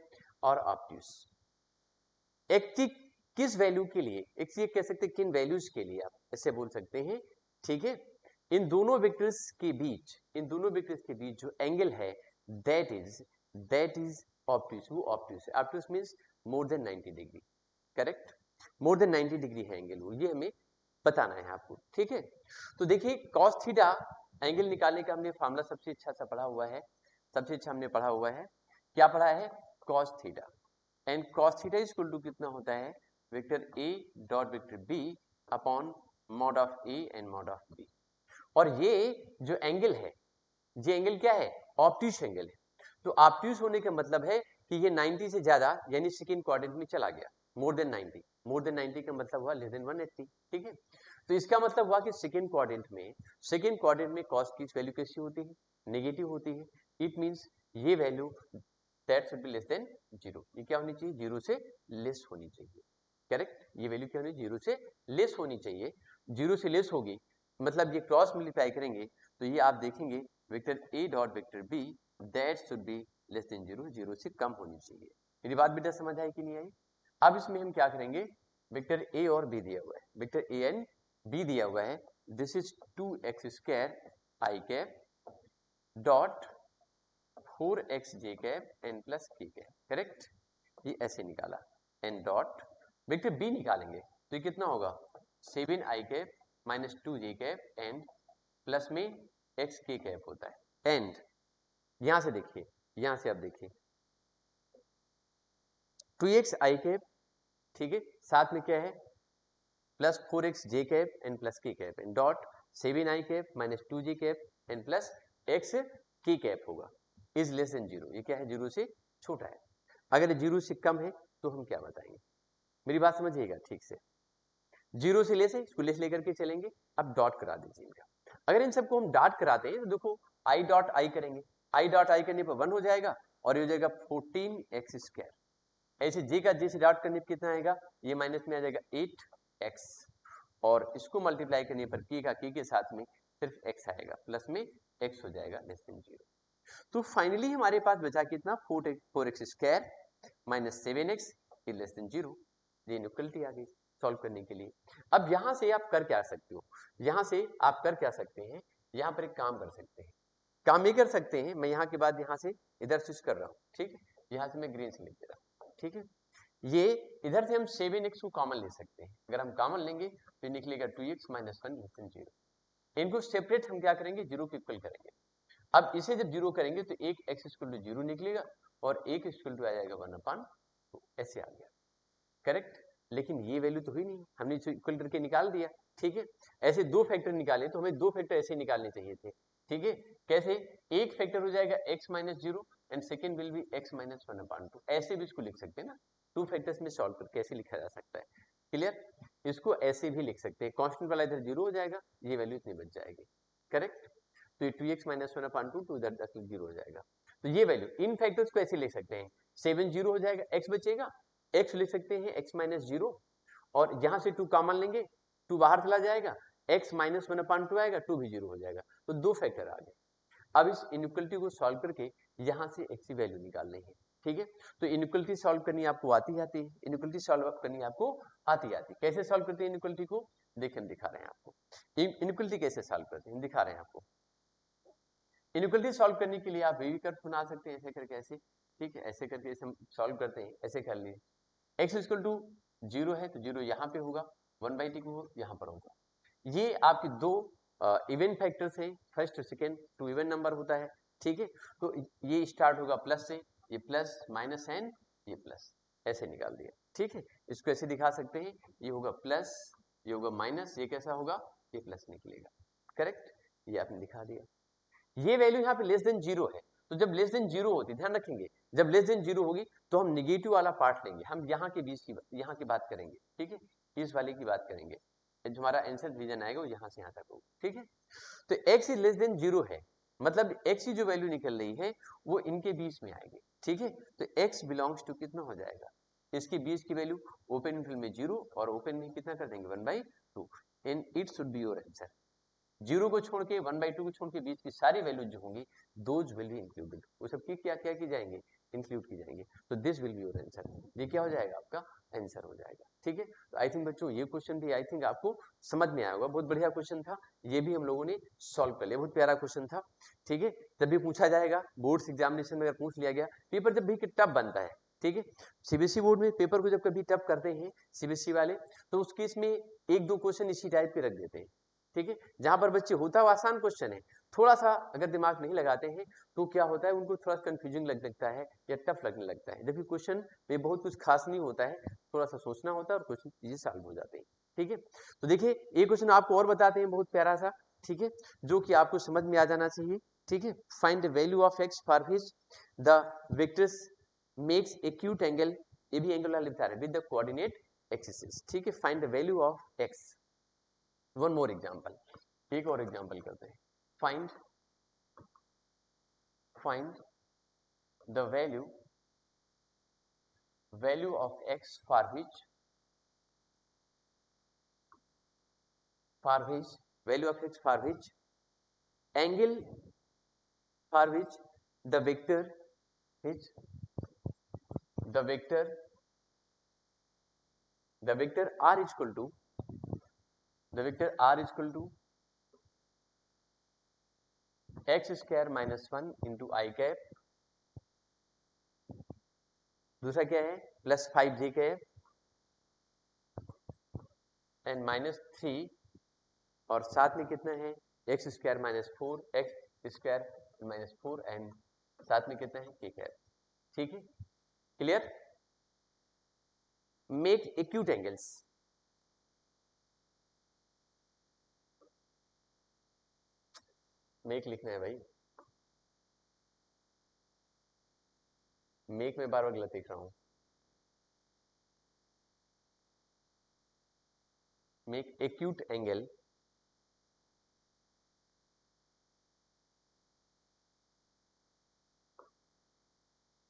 और obtuse. x की किस value के लिए, x ये कह सकते हैं किन वैल्यूज के लिए आप ऐसे बोल सकते हैं, ठीक है. इन दोनों वेक्टर्स के बीच जो एंगल है दैट इज ऑब्ट्यूज. वो ऑब्ट्यूज है. Obtuse means more than 90 degree. Correct, more than 90 degree है एंगल वो, ये हमें बताना है आपको, ठीक है. तो देखिए cos थीटा एंगल निकालने का हमने फार्मूला सबसे अच्छा पढ़ा हुआ है. क्या पढ़ा है? cos theta. And cos theta is equal to कितना होता है? Vector a dot vector b upon mod of a and mod of b. और ये जो एंगल है, ये एंगल क्या है? ऑब्ट्यूज एंगल है. तो ऑब्ट्यूज होने का मतलब है कि ये 90 से ज्यादा यानी सेकंड क्वाड्रेंट में चला गया. मोर देन 90 का मतलब हुआ लेस देन 180. ठीक है, तो इसका मतलब हुआ कि सेकंड क्वाड्रेंट में cos की वैल्यू कैसी होती है? नेगेटिव होती है. इट मींस ये value that should be less than 0. ये क्या होनी चाहिए? 0 से लेस होनी चाहिए. करेक्ट, ये वैल्यू क्या होनी चाहिए? 0 से लेस होनी चाहिए. 0 से लेस होगी मतलब ये क्रॉस मल्टीप्लाई करेंगे तो ये आप देखेंगे vector a dot vector b that should be less than 0. 0 से कम होनी चाहिए. मेरी बात बेटा समझ आई कि नहीं आई? अब इसमें हम क्या करेंगे? वेक्टर a और b दिया हुआ है, वेक्टर a एंड b दिया हुआ है. This is 2x square i cap dot 4x j cap and plus k cap. Correct, ये ऐसे निकाला. एंड डॉट वेक्टर b निकालेंगे तो ये कितना होगा? 7 i cap minus 2 j cap and plus में x k कैप होता है. एंड यहां से देखिए, यहां से आप देखिए 2x i कैप, ठीक है, साथ में क्या है? Plus 4x j cap and plus k cap and dot 7 i cap minus 2 j cap and plus x k cap होगा इज लेस देन 0. ये क्या है? 0 से छोटा है. अगर 0 से कम है तो हम क्या बताएंगे? मेरी बात समझिएगा ठीक से. 0 से लेस है, इसको लेस लेकर के चलेंगे. अब डॉट करा दीजिए इनका. अगर इन सबको हम डॉट कराते हैं तो देखो i डॉट i करेंगे, i डॉट i करने पर 1 हो जाएगा और ये हो जाएगा 14x स्क्वायर. ऐसे j का j से डॉट करने पर कितना आएगा? ये माइनस में आ जाएगा 8x और इसको मल्टीप्लाई करने पर k का k के साथ में सिर्फ x आएगा, प्लस में x हो जाएगा लेस देन 0. तो फाइनली हमारे पास बचा कितना? 4x square minus 7x less than 0. ये इनइक्वालिटी आ गई सॉल्व करने के लिए. अब यहां से आप कर क्या सकते हो? यहां से आप कर क्या सकते हैं? यहां पर एक काम कर सकते हैं. काम ये कर सकते हैं, मैं यहां के बाद यहां से इधर स्विच कर रहा हूं. ठीक है, यहां से मैं ग्रीन से लिख दे रहा हूं. ठीक है, ये इधर से हम 7x को कॉमन ले सकते हैं. अगर हम कॉमन लेंगे तो निकलेगा 2x माइनस 1 लेस देन 0. इनको सेपरेट हम क्या करेंगे? 0 के इक्वल करेंगे. अब इसे जब 0 करेंगे तो एक x इक्वल टू 0 निकलेगा और एक इक्वल टू आ जाएगा 1/2. ऐसे आ गया. करेक्ट, लेकिन ये वैल्यू तो हुई नहीं, हमने इसे इक्वल करके निकाल दिया. ठीक है, ऐसे दो फैक्टर निकाले तो हमें दो फैक्टर ऐसे निकालने चाहिए थे. ठीक है, कैसे? एक फैक्टर हो जाएगा x minus 0 and second will be x minus 1/2. ऐसे भी इसको लिख सकते हैं ना. टू फैक्टर्स में सॉल्व करके कैसे लिखा जा सकता है। क्लियर? इसको ऐसे भी लिख सकते हैं, कांस्टेंट वाला इधर 0 हो जाएगा, ये वैल्यू इतनी बच जाएगी। करेक्ट? तो ये 2x - 1/2 टू इधर 0 हो जाएगा। तो ये वैल्यू इन फैक्टर्स को ऐसे लिख सकते हैं, 7 0 हो जाएगा, x बचेगा, x लिख सकते हैं x - 0 और यहां से 2 कॉमन लेंगे, 2 बाहर चला जाएगा, x - 1/2 आएगा, 2 भी 0 हो जाएगा। तो दो फैक्टर आ गए। अब इस इनइक्वालिटी को सॉल्व करके यहां से x की वैल्यू निकालनी है। ठीक है? तो इनइक्वालिटी सॉल्व करनी आपको आती है, इनइक्वालिटी सॉल्व करनी आपको आती है। कैसे सॉल्व करते हैं इनइक्वालिटी को? देखिए हम दिखा रहे हैं आपको इनइक्वालिटी कैसे सॉल्व करते हैं, दिखा रहे हैं आपको। इनइक्वालिटी सॉल्व करने के लिए आप वी कर्व बना सकते हैं, ऐसे करके, ऐसे, ठीक है, ऐसे करके ऐसे हम सॉल्व करते हैं, ऐसे कर लिए। x इक्वल टू 0 है तो 0 यहाँ पे होगा, 1/t को यहाँ पर होगा। ये आपके दो इवन फैक्टर्स हैं, फर्स्ट और सेकेंड, टू इवन नंबर होता है। ठीक है? तो ये स्टार्ट होगा प्लस से, ये प्लस माइनस एंड ये प्लस, ऐसे निकाल दिया। ठीक है? इसको ऐसे दिखा सकते हैं, ये होगा प्लस, ये होगा माइनस, ये कैसा होगा, ये प्लस निकलेगा। करेक्ट? ये आपने दिखा दिया। ये वैल्यू यहाँ पे लेस देन 0 है, तो जब लेस देन 0 होती है, ध्यान रखेंगे, जब लेस देन 0 होगी तो हम निगेटिव वाला पार्ट लेंगे, हम यहाँ के बीच की यहाँ की बात करेंगे। ठीक है? इस वाले की बात करेंगे, जो हमारा आंसर डिवीजन आएगा वो यहाँ से यहाँ तक होगा। ठीक है? तो x इज लेस देन 0 है, मतलब x की जो वैल्यू निकल रही है वो इनके बीच में आएगी। ठीक है? तो x बिलोंग्स टू कितना हो जाएगा, इसके बीच की वैल्यू ओपन इंटरवल में 0 और ओपन में कितना कर देंगे 1/2 and it should be your answer. 0 को छोड़ के 1/2 को छोड़ के बीच की सारी वैल्यू जो होंगी दोज विल बी इंक्लूडेड, वो सब की क्या क्या की जाएंगे, इंक्लूड की जाएंगे। तो this will be your answer, ये क्या हो जाएगा, आपका आंसर हो जाएगा। ठीक है? तो आई थिंक बच्चों ये क्वेश्चन भी आई थिंक आपको समझ में आया होगा, बहुत बढ़िया क्वेश्चन था, ये भी हम लोगों ने सॉल्व कर लिया, बहुत प्यारा क्वेश्चन था। ठीक है? जब भी पूछा जाएगा बोर्ड एग्जामिनेशन में, अगर पूछ लिया गया पेपर जब भी टफ बनता है, ठीक है, सीबीएसई बोर्ड में पेपर को जब कभी टफ करते हैं सीबीएसई वाले, तो उस केस में एक दो क्वेश्चन इसी टाइप के रख देते हैं। ठीक है? जहां पर बच्चे होता है आसान क्वेश्चन है, थोड़ा सा अगर दिमाग नहीं लगाते हैं तो क्या होता है, उनको थोड़ा कंफ्यूजिंग लगता है या टफ लगने लगता है, जबकि क्वेश्चन में बहुत कुछ खास नहीं होता है, थोड़ा सा सोचना होता है और क्वेश्चन चीजें सॉल्व हो जाते हैं। ठीक है? तो देखिए एक क्वेश्चन आपको और बताते हैं, बहुत प्यारा सा, ठीक है, जो कि आपको समझ में आ जाना चाहिए। ठीक है? Find the value of x for which the vectors makes acute angle, ये भी एंगल वाला लिखा है, विद द कोऑर्डिनेट एक्सिस। ठीक है? Find the value of x। One more example, एक और एग्जाम्पल करते हैं। Find the value of x for which value of x for which angle for which the vector r equal to x square minus 1 into I cap, दूसरा क्या है plus 5j cap and minus 3, और साथ में कितना है x square minus 4 x square minus 4 and साथ में कितना है k कैप। ठीक है? Clear? Make acute angles, make लिखना है भाई, मेक में बार बार गलत लिख रहा हूं, make acute angle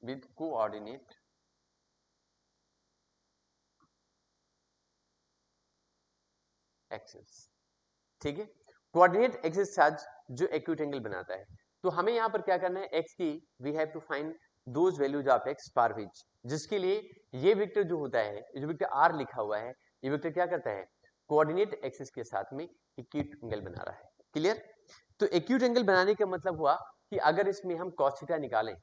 with coordinate axis. ठीक है? कोऑर्डिनेट एक्सिस साथ जो एक्यूट एंगल बनाता है, तो हमें यहां पर क्या करना है, x की we have to find those values of x for which, जिसके लिए ये वेक्टर जो होता है, जो वेक्टर r लिखा हुआ है, ये वेक्टर क्या करता है, कोऑर्डिनेट एक्सिस के साथ में एक्यूट एंगल बना रहा है। क्लियर? तो एक्यूट एंगल बनाने का मतलब हुआ कि अगर इसमें हम cos थीटा निकालें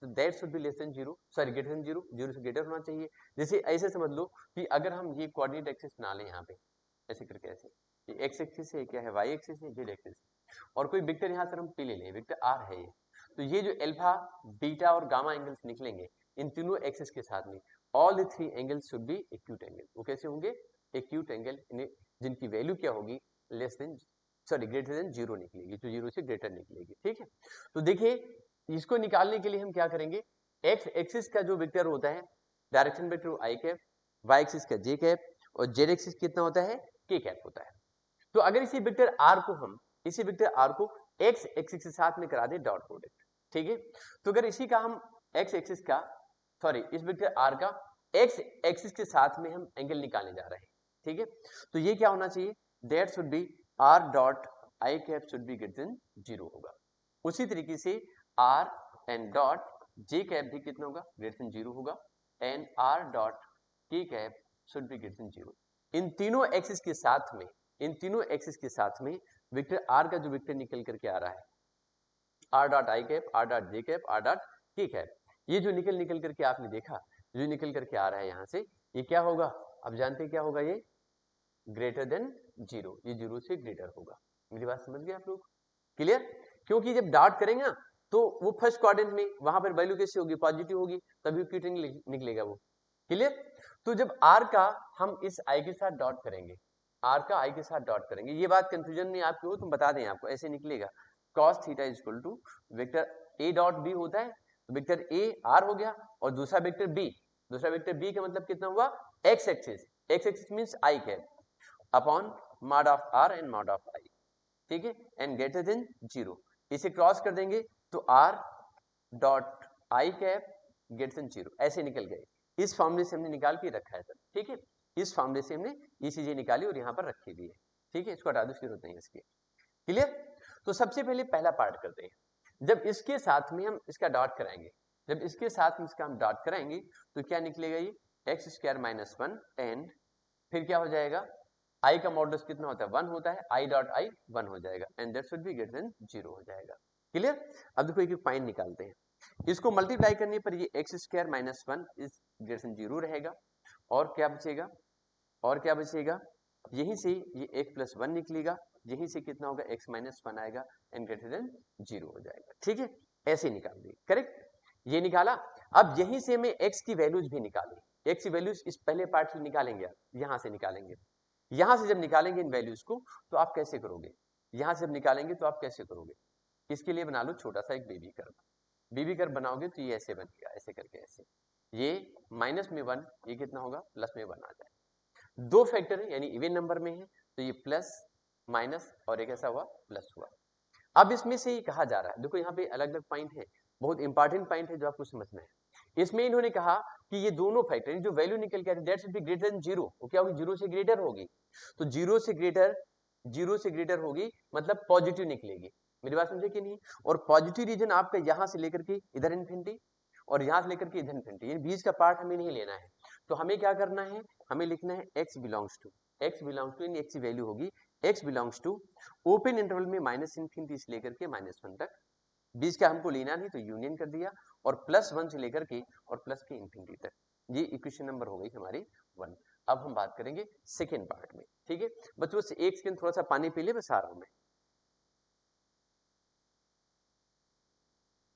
तो that should be less than 0, sorry greater than 0, 0 से ग्रेटर होना चाहिए। जैसे ऐसे समझ लो कि अगर हम ये कोऑर्डिनेट एक्सिस बना लें यहाँ पे ऐसे करके, ऐसे ये x एक्सिस है, क्या है y एक्सिस है, z एक्सिस, और कोई वेक्टर यहाँ से हम p ले लें, वेक्टर r है ये, तो ये जो अल्फा बीटा और गामा एंगल्स निकलेंगे इन तीनों एक्सिस के साथ में, all the three angles should be acute angle. वो कैसे होंगे, एक्यूट एंगल, जिनकी वैल्यू क्या होगी, less than, sorry greater than 0 निकलेगी, जो 0 से ग्रेटर निकलेगी। ठीक है? तो देखिए इसको निकालने के लिए हम क्या करेंगे, x एक्सिस का जो वेक्टर होता है डायरेक्शन वेक्टर आई कैप, वाई एक्सिस का जे कैप और जेड एक्सिस कितना होता है के कैप होता है। तो अगर इसी वेक्टर आर को हम इसी वेक्टर आर को एक्स एक्सिस के साथ में करा दे डॉट प्रोडक्ट, ठीक है, तो अगर इसी का हम एक्स एक्सिस का सॉरी इस वेक्टर आर का एक्स एक्सिस के साथ में हम एंगल निकालने जा रहे हैं, ठीक है, तो ये क्या होना चाहिए, that should be R dot I cap should be greater than 0 होगा। उसी तरीके से R and dot J cap भी कितना होगा, ग्रेटर देन 0 होगा, and R dot K cap should be greater than 0। इन तीनों एक्सिस के साथ में वेक्टर आर का जो वेक्टर निकल करके आ रहा है are dot I cap, R dot J cap, are dot K cap, ये जो निकल करके आपने देखा, जो निकल करके आ रहा है यहां से, ये क्या होगा, अब जानते हैं क्या होगा, ये ग्रेटर देन 0, ये 0 से ग्रेटर होगा। मेरी बात समझ गए आप लोग, क्लियर? क्योंकि जब डॉट करेंगे ना तो वो फर्स्ट क्वाड्रेंट में वहां पर वैल्यू कैसी होगी, पॉजिटिव होगी, तभी क्यूटिंग निकलेगा वो, क्लियर? तो जब आर का हम इस आई के साथ डॉट करेंगे, आर का आई के साथ डॉट करेंगे, ये बात कंफ्यूजन में आपकी हो तो बता दें आपको, ऐसे निकलेगा cos theta is equal to vector a dot b होता है, तो वेक्टर a r हो गया और दूसरा वेक्टर b का मतलब कितना हुआ, x axis means i cap upon mod of r and mod of i, ठीक है, एंड ग्रेटर देन 0, इसे क्रॉस कर देंगे तो r dot I cap greater than 0, ऐसे निकल गए। इस फॉर्मूले से हमने निकाल के रखा है सर, ठीक है, इस फॉर्मूले से हमने ये चीजें निकाली और यहाँ पर रखी भी है, ठीक है, इसको हटा दो, जरूरत नहीं है इसकी, क्लियर? तो सबसे पहले पहला पार्ट करते हैं, जब इसके साथ में हम इसका डॉट कराएंगे, जब इसके साथ में इसका हम डॉट कराएंगे तो क्या निकलेगा, ये एक्स स्क्वायर माइनस 1 एंड फिर क्या हो जाएगा, आई का मॉडुलस कितना होता है 1 होता है, आई डॉट आई 1 हो जाएगा and that should be greater than 0 हो जाएगा, क्लियर? अब देखो एक पॉइंट निकालते हैं, इसको मल्टीप्लाई करने पर ये x square minus 1 is greater than 0 रहेगा और क्या बचेगा, यहीं से ये x प्लस 1 निकलेगा, यहीं से कितना होगा x माइनस 1 आएगा एंड ग्रेटर देन 0 हो जाएगा, ठीक है, ऐसे निकाल दी, करेक्ट, ये निकाला। अब यहीं से हमें x की वैल्यूज भी निकाली, x की वैल्यूज इस पहले पार्ट से निकालेंगे, आप यहां से निकालेंगे, यहां से जब निकालेंगे इन वैल्यूज को तो आप कैसे करोगे, यहां से जब निकालेंगे तो आप कैसे करोगे, इसके लिए बना लो छोटा सा एक बेबी कर्व बनाओगे तो ये ऐसे बनेगा, ऐसे करके ऐसे, ये माइनस में 1, ये कितना होगा प्लस में 1 आ जाएगा, दो फैक्टर है यानी इवन नंबर में है तो ये प्लस माइनस और एक ऐसा हुआ प्लस हुआ। अब इसमें से ये कहा जा रहा है, देखो यहाँ पे अलग अलग पॉइंट है, बहुत इंपॉर्टेंट पॉइंट है जो आपको समझना है। इसमें इन्होंने कहा कि ये दोनों फैक्टर जो वैल्यू निकल के आती है that should be greater than 0, वो क्या होगी, 0 से ग्रेटर होगी, तो 0 से ग्रेटर होगी मतलब पॉजिटिव निकलेगी, मेरी बात समझे कि नहीं? और पॉजिटिव रीजन आपका यहां से लेकर के इधर इन्फिनिटी और यहां से लेकर के इधर इन्फिनिटी, ये बीच का पार्ट हमें नहीं लेना है, तो हमें क्या करना है, हमें लिखना है x बिलोंग्स टू इन x की वैल्यू होगी x belongs to open interval में माइनस इन्फिनिटी से लेकर के माइनस 1 तक, बीच का हमको लेना नहीं तो यूनियन कर दिया, और प्लस 1 से लेकर के और प्लस के इन्फिनिटी तक, ये इक्वेशन नंबर हो गई हमारी 1। अब हम बात करेंगे सेकेंड पार्ट में, ठीक है बच्चों, बस एक सेकंड थोड़ा सा पानी पी ले, बस आ रहा हूं मैं।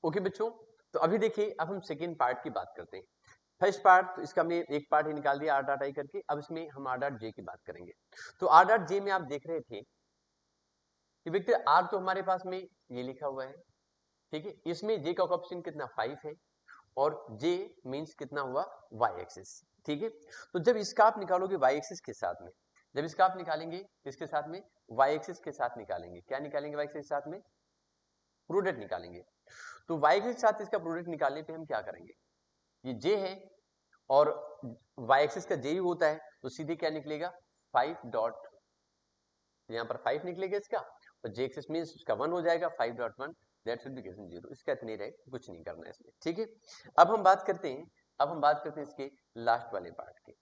ओके बच्चों, तो अभी देखिए अब हम सेकेंड पार्ट की बात करते हैं। फर्स्ट पार्ट तो इसका हमने एक पार्ट ही निकाल दिया आर डॉट आई करके, अब इसमें हम आर डॉट जे की बात करेंगे। तो आर डॉट जे में आप देख रहे थे कि वेक्टर आर तो हमारे पास में ये लिखा हुआ है, ठीक है, इसमें जे का कोएफिशिएंट कितना 5 है और जे मींस कितना हुआ वाई एक्सिस, ठीक है, तो जब इसका आप निकालोगे वाई एक्सिस के साथ में, जब इसका आप निकालेंगे किसके साथ में, वाई एक्सिस के साथ निकालेंगे, क्या निकालेंगे वाई एक्सिस के साथ में, प्रोडक्ट निकालेंगे। तो वाई एक्सिस के साथ इसका प्रोडक्ट निकालने पे हम क्या करेंगे, ये जे है और वाई एक्सिस का जे ही होता है तो सीधे क्या निकलेगा 5 डॉट, यहाँ पर 5 निकलेगा इसका और जे एक्सिस मींस उसका 1 हो जाएगा 5.1 that should be greater than 0, इसका इतने रहे, कुछ नहीं करना है इसमें, ठीक है। अब हम बात करते हैं इसके लास्ट वाले पार्ट की,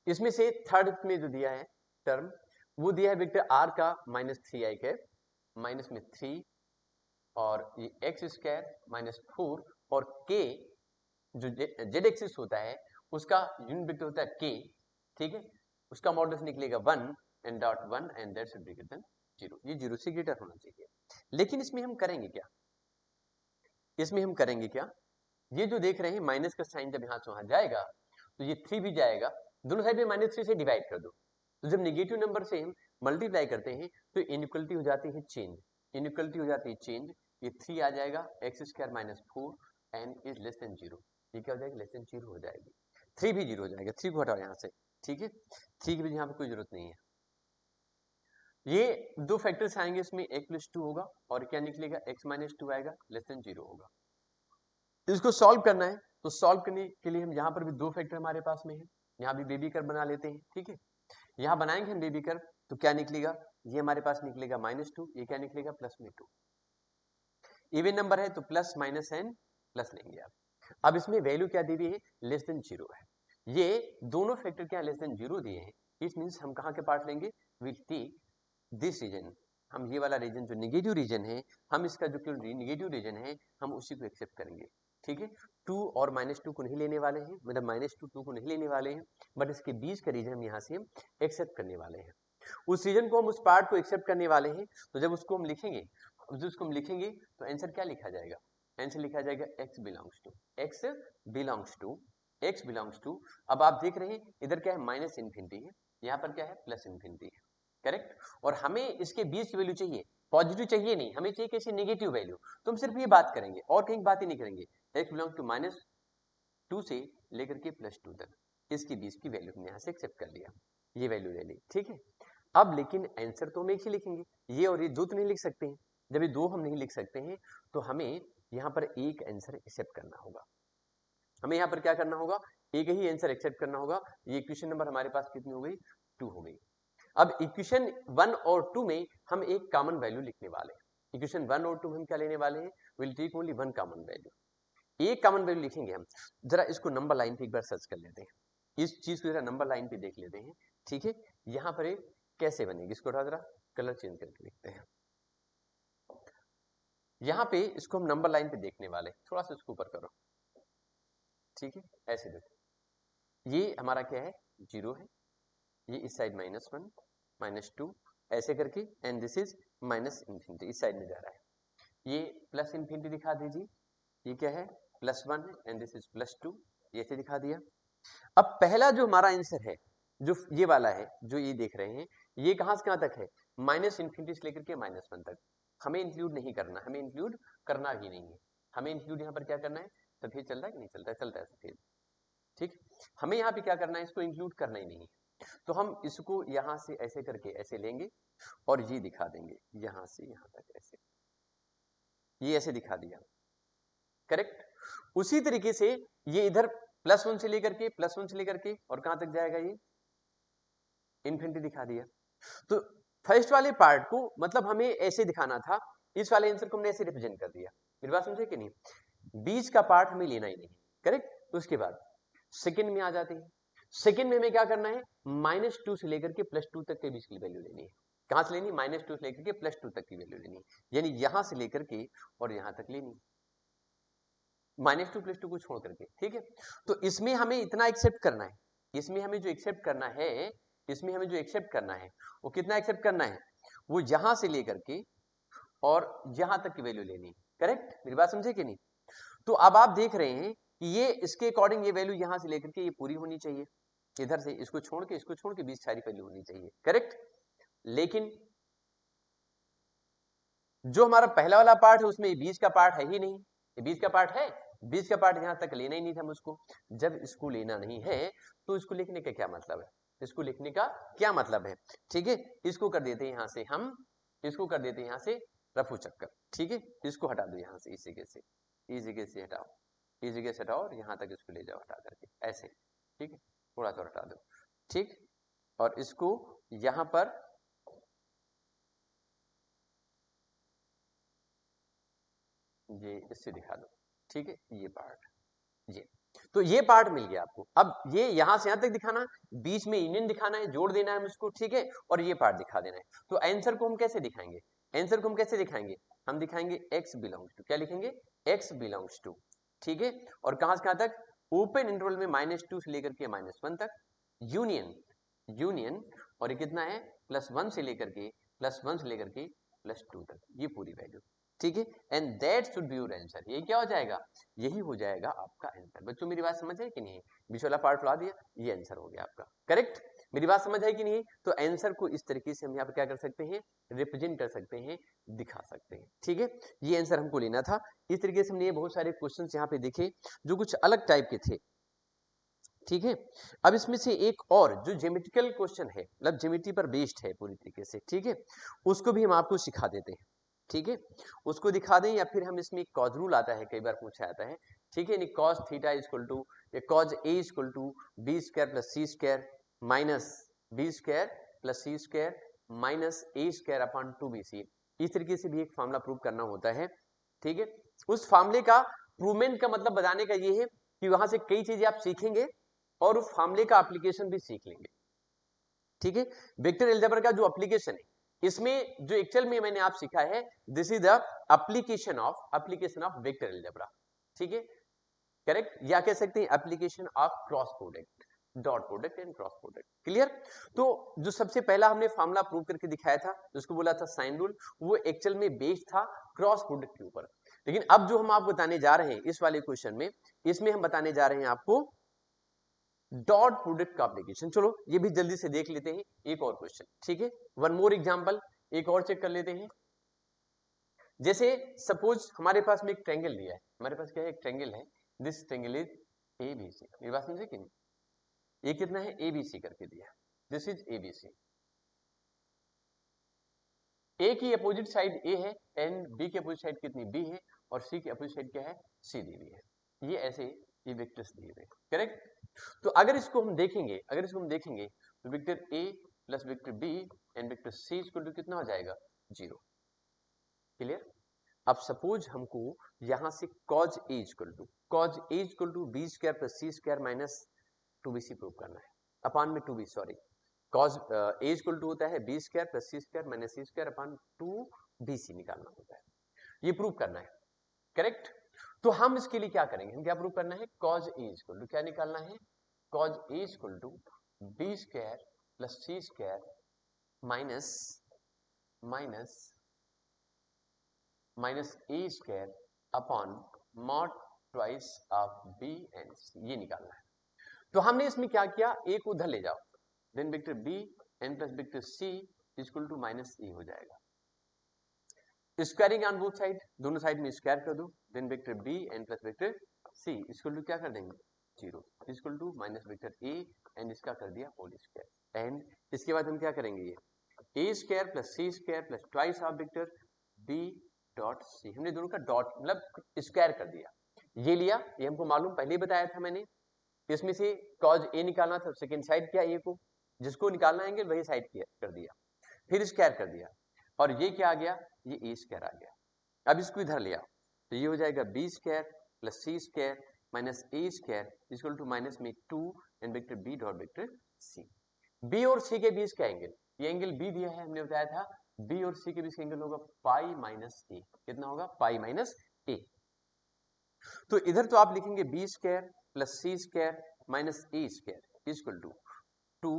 इसमें से थर्ड में जो दिया है टर्म वो दिया है वेक्टर आर का माइनस 3 आई कैप माइनस में 3 और ये एक्स स्क्वायर माइनस 4 और के जो जेड एक्सिस होता है उसका यूनिट वेक्टर होता है के, ठीक है, उसका मॉडुलस निकलेगा 1 and dot 1 and that should be greater than 0, ये 0 से ग्रेटर होना चाहिए। लेकिन इसमें हम करेंगे क्या, ये जो देख रहे हैं माइनस का साइन जब यहां से वहां जाएगा तो ये 3 भी जाएगा, दोनों साइड में माइनस 3 से डिवाइड कर दो, तो जब नेगेटिव नंबर से हम मल्टीप्लाई करते हैं तो इनइक्वलिटी हो जाती है चेंज, ये 3 आ जाएगा x square minus 4 and is less than 0, ये क्या हो जाएगी, लेस देन 0 हो जाएगी। 3 भी 0 हो जाएगा, 3 को हटाओ यहाँ से, ठीक है, 3 की भी यहाँ पे कोई जरूरत नहीं है। ये दो फैक्टर्स आएंगे, इसमें x + 2 होगा और क्या निकलेगा, x - 2 आएगा, लेस देन 0 होगा। इसको सॉल्व करना है, तो सॉल्व करने के लिए हम यहाँ पर भी दो फैक्टर हमारे पास में है, यहाँ भी बेबी कर्व बना लेते हैं, ठीक है। यहाँ बनाएंगे हम बेबी कर्व, तो क्या निकलेगा, ये हमारे पास निकलेगा -2, ये क्या निकलेगा, +2। इवन नंबर है तो प्लस माइनस एन प्लस लेंगे आप। अब इसमें वैल्यू क्या दी हुई है, लेस देन 0 है। ये दोनों फैक्टर क्या लेस देन 0 दिए हैं, इस मींस हम कहाँ के पार्ट लेंगे, विल टेक दिस रीजन, हम ये वाला रीजन जो नेगेटिव रीजन है, हम इसका जो नेगेटिव रीजन है हम उसी को एक्सेप्ट करेंगे, ठीक है। 2 और -2 को नहीं लेने वाले हैं, मतलब -2 2 को नहीं लेने वाले हैं, बट इसके बीच का रीजन हम यहाँ से एक्सेप्ट करने वाले हैं। उस रीजन को हम, उस पार्ट को एक्सेप्ट करने वाले हैं, तो जब उसको हम लिखेंगे, उसको हम लिखेंगे तो आंसर क्या लिखा जाएगा, आंसर लिखा जाएगा x belongs to, x belongs to, x belongs to. अब आप देख रहे हैं इधर क्या है, -∞ है, यहाँ पर क्या है, +∞ है, करेक्ट। और हमें इसके बीच की वैल्यू चाहिए, पॉजिटिव चाहिए नहीं, हमें चाहिए कैसी, नेगेटिव वैल्यू। तो हम सिर्फ ये बात करेंगे और कहीं बात ही नहीं करेंगे। x बिलोंग्स टू -2 से लेकर के +2 तक, इसके बीच की वैल्यू हमने यहाँ से एक्सेप्ट कर लिया, ये वैल्यू ले ली, ठीक है। अब लेकिन आंसर तो हम एक ही लिखेंगे, ये और ये दो तो नहीं लिख सकते हैं। जब ये दो हम नहीं लिख सकते हैं तो हमें यहाँ पर एक आंसर एक्सेप्ट करना होगा, हमें यहाँ पर क्या करना होगा, एक ही आंसर एक्सेप्ट करना होगा। ये इक्वेशन नंबर हमारे पास कितनी हो गई, 2 हो गई। अब इक्वेशन 1 और 2 में हम एक कॉमन वैल्यू लिखने वाले हैं। इक्वेशन 1 और 2 में हम क्या लेने वाले हैं, will take only one common value, एक कॉमन वैल्यू लिखेंगे हम। जरा इसको नंबर लाइन पे एक बार सर्च कर लेते हैं, इस चीज को जरा नंबर लाइन पे देख लेते हैं, ठीक है। यहाँ पर एक कैसे बनेगी, इसको जरा कलर चेंज करके लिखते हैं। यहाँ पे इसको हम नंबर लाइन पे देखने वाले, थोड़ा सा इसको ऊपर करो, ठीक है। ऐसे देखो, ये हमारा क्या है, 0 है, ये इस साइड -1 -2 ऐसे करके, एंड दिस इज -∞ इस साइड में जा रहा है। ये +∞ दिखा दीजिए, ये क्या है, +1 है, एंड दिस इज +2, ये ऐसे दिखा दिया। अब पहला जो हमारा आंसर है, जो ये वाला है, जो ये देख रहे हैं, ये कहां से कहां तक है, -∞ से लेकर के -1 तक। हमें इंक्लूड नहीं करना, हमें इंक्लूड करना ही नहीं है। हमें इंक्लूड यहाँ पर क्या करना है, सफेद चल रहा है कि नहीं चल रहा है, चलता है सफेद, ठीक। हमें यहाँ पे क्या करना है, इसको इंक्लूड करना ही नहीं है। तो हम इसको यहाँ से ऐसे करके ऐसे लेंगे और ये दिखा देंगे, यहाँ से यहाँ तक ऐसे, ये ऐसे दिखा दिया, करेक्ट। उसी तरीके से ये इधर +1 से लेकर के और कहां तक जाएगा, ये इन्फिनिटी दिखा दिया। तो फर्स्ट वाले पार्ट को मतलब हमें ऐसे दिखाना था, इस वाले आंसर को हमने ऐसे रिप्रेजेंट कर दिया। मेरी बात समझे कि नहीं, बीच का पार्ट हमें लेना ही नहीं, करेक्ट। उसके बाद सेकंड में आ जाते हैं। सेकंड में हमें क्या करना है, -2 से लेकर के +2 तक के बीच की वैल्यू लेनी है। कहां से लेनी, -2 से लेकर के +2 तक की वैल्यू लेनी है, यानी यहां से लेकर के और यहां तक लेनी, -2 +2 को छोड़ करके, ठीक है। तो इसमें हमें इतना एक्सेप्ट करना है, इसमें हमें जो एक्सेप्ट करना है, इसमें हमें जो एक्सेप्ट करना है वो कितना एक्सेप्ट करना है, वो यहां से लेकर के और यहां तक की वैल्यू लेनी, करेक्ट। मेरी बात समझे कि नहीं। तो अब आप देख रहे हैं कि ये इसके अकॉर्डिंग ये वैल्यू यहां से लेकर के ये पूरी होनी चाहिए, इधर से इसको छोड़ के बीच सारी वैल्यू होनी चाहिए, करेक्ट। लेकिन जो हमारा पहला वाला पार्ट है उसमें बीच का पार्ट है ही नहीं, ये बीच का पार्ट है, बीच का पार्ट यहां तक लेना ही नहीं था मुझको। जब इसको लेना नहीं है तो इसको लिखने का क्या मतलब है, इसको लिखने का क्या मतलब है, ठीक है। इसको कर देते हैं यहां से हम, इसको कर देते हैं यहां से रफू चक्कर, ठीक है। इसको हटा दो यहां से, इस जगह से, इस जगह से हटाओ, इस जगह से हटाओ और यहां तक इसको ले जाओ हटा करके ऐसे, ठीक है। थोड़ा सा हटा दो, ठीक। और इसको यहां पर ये इससे दिखा दो, ठीक है। ये पार्ट, ये तो ये पार्ट मिल गया आपको। अब ये यहां से यहां तक दिखाना, बीच में यूनियन दिखाना है, जोड़ देना है मुझको, ठीक है। और ये पार्ट दिखा देना है। तो आंसर को हम कैसे दिखाएंगे, आंसर को हम कैसे दिखाएंगे, हम दिखाएंगे x बिलोंग्स टू, क्या लिखेंगे, x बिलोंग्स टू, ठीक है। और कहां से कहां तक, ओपन इंटरवल में -2 से लेकर के -1 तक, यूनियन, यूनियन, और ये कितना है, +1 से लेकर के +2 तक, ये पूरी वैल्यू, ठीक है। And that should be your answer, ये क्या हो जाएगा, यही हो जाएगा आपका आंसर। बच्चों मेरी बात समझ है कि नहीं, बीच वाला पार्ट ला दिया, ये आंसर हो गया आपका, करेक्ट। मेरी बात समझ आई कि नहीं? तो आंसर को इस तरीके से हम यहाँ पे क्या कर सकते हैं, रिप्रेजेंट कर सकते हैं, दिखा सकते हैं। ठीक है, ये आंसर हमको लेना था। इस तरीके से हमने बहुत सारे क्वेश्चंस यहाँ पे देखे जो कुछ अलग टाइप के थे। ठीक है, अब इसमें से एक और जो ज्योमेट्रिकल क्वेश्चन है, मतलब ज्योमेट्री पर बेस्ड है पूरी तरीके से, ठीक है, उसको भी हम आपको सिखा देते हैं। ठीक है, उसको दिखा दें, या फिर हम इसमें एक कॉज रूल आता है, कई बार पूछा जाता है। ठीक है, कॉज थीटा इक्वल टू या cos A equal to B square plus C square minus B square plus C square minus A square upon 2bc। इस तरीके से भी एक फॉर्मूला प्रूव करना होता है। ठीक है, उस फॉर्मूले का प्रूवमेंट का मतलब बताने का ये है कि वहां से कई चीजें आप सीखेंगे और उस फॉर्मूले का एप्लीकेशन भी सीख लेंगे। ठीक है, वेक्टर अलजेब्रा का जो एप्लीकेशन है, इसमें जो एक्चुअल में मैंने आप सीखा है, this is the application of vector algebra. ठीक है, करेक्ट, या कह सकते हैं application of cross product, dot product and cross product. Clear? तो जो सबसे पहला हमने फार्मूला प्रूव करके दिखाया था, जिसको बोला था साइन रूल, वो एक्चुअल में बेस्ड था क्रॉस प्रोडक्ट के ऊपर। लेकिन अब जो हम आपको बताने जा रहे हैं इस वाले क्वेश्चन में, इसमें हम बताने जा रहे हैं आपको डॉट प्रोडक्ट का एप्लीकेशन। चलो ये भी जल्दी से देख लेते हैं, एक और क्वेश्चन। ठीक है, वन मोर एग्जांपल, एक और चेक कर लेते हैं। जैसे सपोज हमारे पास में एक ट्रायंगल दिया है, हमारे पास क्या है, एक ट्रायंगल है, दिस ट्रायंगल इज एबीसी। ये बात समझे कि नहीं? ये कितना है, एबीसी करके दिया, दिस इज एबीसी। ए की अपोजिट साइड ए है एंड बी की अपोजिट साइड कितनी, बी है, और सी की अपोजिट साइड क्या है, सी दी हुई है। ये ऐसे ये वेक्टर्स दिए हुए, करेक्ट? तो अगर इसको हम देखेंगे, तो vector A plus vector B and vector C equal to कितना हो जाएगा, 0। क्लियर? अब सपोज हमको यहां से cos A equal to B square plus C square minus 2bc prove करना है, अपान में 2b, sorry, cos A equal to होता है B square plus C square minus C square upon 2bc निकालना होता है, ये प्रूव करना है। करेक्ट? तो हम इसके लिए क्या करेंगे, हम क्या प्रूव करना है, cos A इक्वल टू क्या निकालना है, cos A equal to B square plus C square minus minus A square upon mod twice of B and C, ये निकालना है। तो हमने इसमें क्या किया, ए को उधर ले जाओ, then vector B N plus vector C equal to minus A हो जाएगा। स्क्वायरिंग ऑन बोथ साइड, दोनों साइड में स्क्वायर कर दो, then vector B N plus vector C equal to क्या कर देंगे, 0 equal to minus vector A and इसका कर दिया होल स्क्वायर। एंड इसके बाद हम क्या करेंगे, ये A square plus C square plus twice of vector B dot C, हमने दोनों का डॉट मतलब स्क्वायर कर दिया, ये लिया, ये हमको मालूम पहले ही बताया था मैंने। इसमें से कॉज ए निकालना था, सेकेंड साइड किया ए को, जिसको निकालना एंगल वही साइड किया कर दिया, फिर स्क्वायर कर दिया, और ये क्या आ गया, ये ए स्क्वायर आ गया। अब इसको इधर ले आओ, तो ये हो जाएगा B square plus C square minus A square equal to minus में 2 and vector B dot vector C. B और सी के बीच का एंगल, ये एंगल बी दिया है, हमने बताया था बी और सी के बीच का एंगल होगा पाई माइनस ए, कितना होगा, पाई माइनस ए। तो इधर तो आप लिखेंगे B square plus C square minus A square equal to 2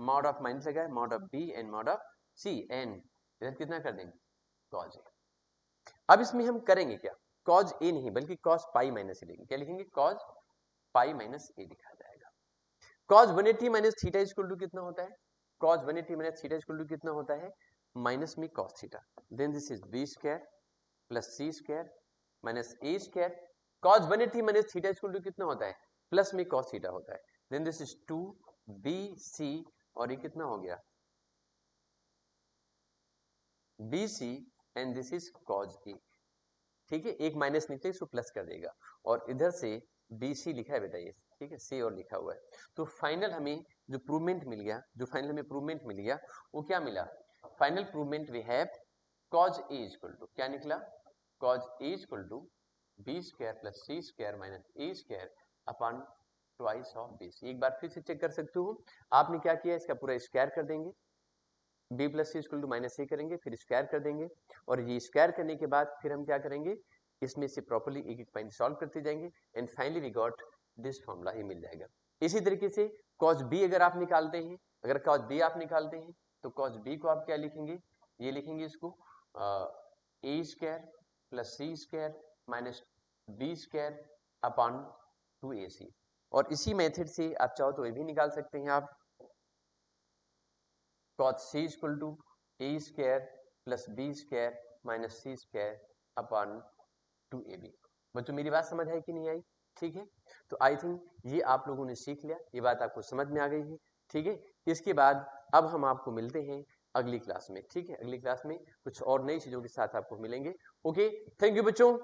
mod of minus लगा है, mod of B and mod of C, and इधर कितना कर देंगे, कॉज ए। अब इसमें हम करेंगे क्या, कॉज ए नहीं बल्कि कॉस पाई माइनस ए लिखेंगे, क्या लिखेंगे, कॉज पाई माइनस ए लिखा जाएगा। Cos 180 minus theta equal to कितना होता है, cos 180 minus theta equal to कितना होता है, माइनस में cos theta, then this is B square plus C square minus A square, cos 180 minus theta equal to कितना होता है, प्लस में कॉस थीटा होता है, then this is 2 B C, और ये कितना हो गया, B C and this is cos ए। ठीक है, एक माइनस निकले इसको प्लस कर देगा, और इधर से बी सी लिखा है बेटा ये, ठीक है, सी और लिखा हुआ है। तो फाइनल हमें जो प्रूवमेंट मिल गया, वो क्या मिला, final improvement we have cos A equal to क्या निकला, cos A equal to B square plus C square minus A square upon twice of B C. एक बार फिर से चेक कर सकते हो, आपने क्या किया, इसका पूरा स्क्वायर कर देंगे, B plus C equal to minus C करेंगे, फिर स्क्वायर कर देंगे, और ये स्क्वायर करने के बाद फिर हम क्या करेंगे, इसमें से प्रॉपर्ली एक एक पॉइंट सॉल्व करते जाएंगे, and finally we got this formula, ही मिल जाएगा। इसी तरीके से cos b अगर आप निकालते हैं, तो cos b को आप क्या लिखेंगे, ये लिखेंगे इसको A square plus C square minus B square upon 2ac, और इसी मेथड से आप चाहो तो ये भी निकाल सकते हैं आप, cos c equal to A square plus B square minus C square upon 2ab। बच्चों मेरी बात समझ आई कि नहीं आई? ठीक है, तो आई थिंक ये आप लोगों ने सीख लिया, ये बात आपको समझ में आ गई है। ठीक है, इसके बाद अब हम आपको मिलते हैं अगली क्लास में। ठीक है, अगली क्लास में कुछ और नई चीजों के साथ आपको मिलेंगे। ओके, थैंक यू बच्चों।